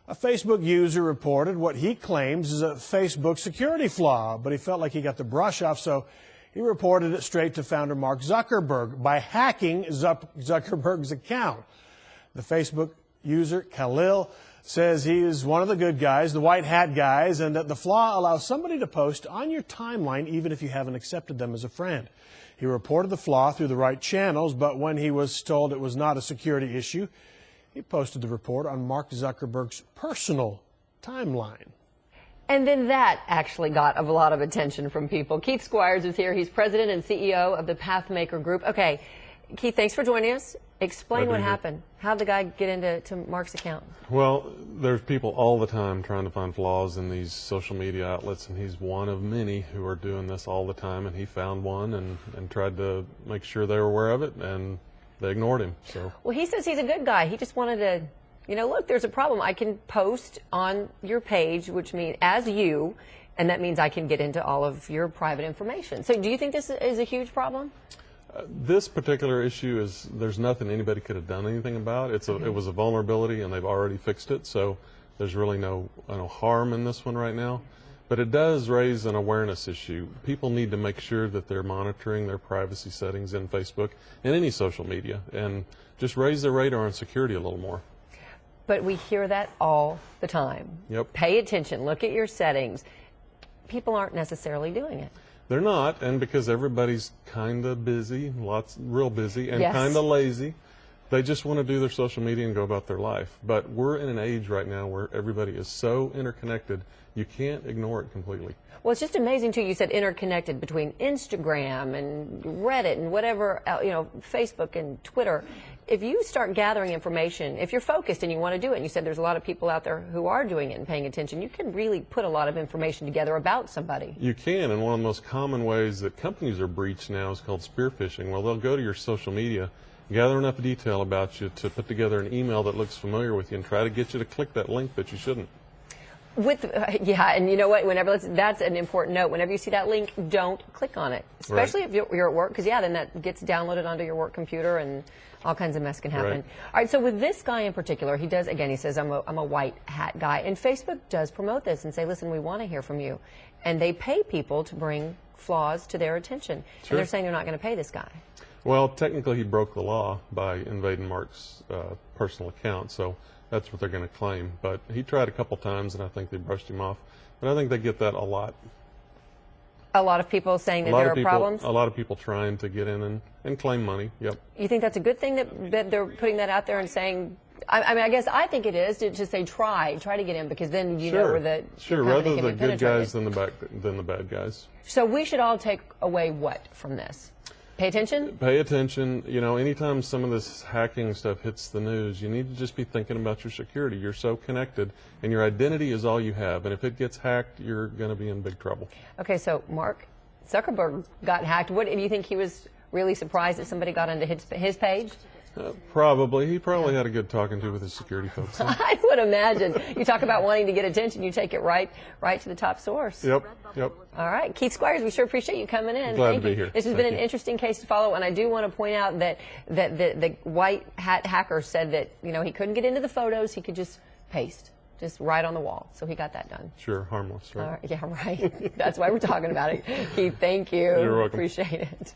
A Facebook user reported what he claims is a Facebook security flaw, but he felt like he got the brush off, so he reported it straight to founder Mark Zuckerberg by hacking Zuckerberg's account. The Facebook user, Khalil, says he is one of the good guys, the white hat guys, and that the flaw allows somebody to post on your timeline even if you haven't accepted them as a friend. He reported the flaw through the right channels, but when he was told it was not a security issue, he posted the report on Mark Zuckerberg's personal timeline. And then that actually got a lot of attention from people. Keith Squires is here. He's president and CEO of the PathMaker Group. Okay, Keith, thanks for joining us. Explain what happened. How did the guy get into Mark's account? Well, there's people all the time trying to find flaws in these social media outlets, and he's one of many who are doing this all the time, and he found one and tried to make sure they were aware of it, and they ignored him. So. Well, he says he's a good guy. He just wanted to, you know, look, there's a problem. I can post on your page, which means as you, and that means I can get into all of your private information. So do you think this is a huge problem? This particular issue is, there's nothing anybody could have done anything about. It was a vulnerability, and they've already fixed it, so there's really no harm in this one right now. But it does raise an awareness issue. People need to make sure that they're monitoring their privacy settings in Facebook and any social media, and just raise their radar on security a little more. But we hear that all the time. Yep. Pay attention, look at your settings. People aren't necessarily doing it. They're not, and because everybody's kind of busy, real busy, and yes, kind of lazy, they just want to do their social media and go about their life. But we're in an age right now where everybody is so interconnected, you can't ignore it completely. Well, it's just amazing, too. You said interconnected between Instagram and Reddit and whatever, you know, Facebook and Twitter. If you start gathering information, if you're focused and you want to do it, and you said there's a lot of people out there who are doing it and paying attention, you can really put a lot of information together about somebody. You can, and one of the most common ways that companies are breached now is called spear phishing. Well, they'll go to your social media, gather enough detail about you to put together an email that looks familiar with you and try to get you to click that link that you shouldn't. Yeah, and you know what? That's an important note. Whenever you see that link, don't click on it, especially if you're at work, because then that gets downloaded onto your work computer, and all kinds of mess can happen. Right. All right. So with this guy in particular, he says I'm a white hat guy, and Facebook does promote this and say, listen, we want to hear from you, and they pay people to bring flaws to their attention, Sure. and they're saying they're not going to pay this guy. Well, technically, he broke the law by invading Mark's personal account, so that's what they're going to claim. But he tried a couple times, and I think they brushed him off. But I think they get that a lot. A lot of people saying that there are problems? A lot of people trying to get in and claim money, yep. You think that's a good thing that they're putting that out there and saying, I mean, I guess I think it is to say try to get in, because then you know where the rather the good guys than the bad guys. So we should all take away what from this? Pay attention? Pay attention. You know, anytime some of this hacking stuff hits the news, you need to just be thinking about your security. You're so connected, and your identity is all you have. And if it gets hacked, you're going to be in big trouble. Okay, so Mark Zuckerberg got hacked. What do you think? He was really surprised that somebody got into his page? Probably. He probably had a good talking to with his security folks. I would imagine. You talk about wanting to get attention, you take it right to the top source. Yep. All right. Keith Squires, we sure appreciate you coming in. Glad to be here. This has been an interesting case to follow, and I do want to point out that the white hat hacker said that, you know, he couldn't get into the photos, he could just paste. Just right on the wall. So he got that done. Sure, harmless, right? Yeah, right. That's why we're talking about it. Keith, thank you. You're welcome. Appreciate it.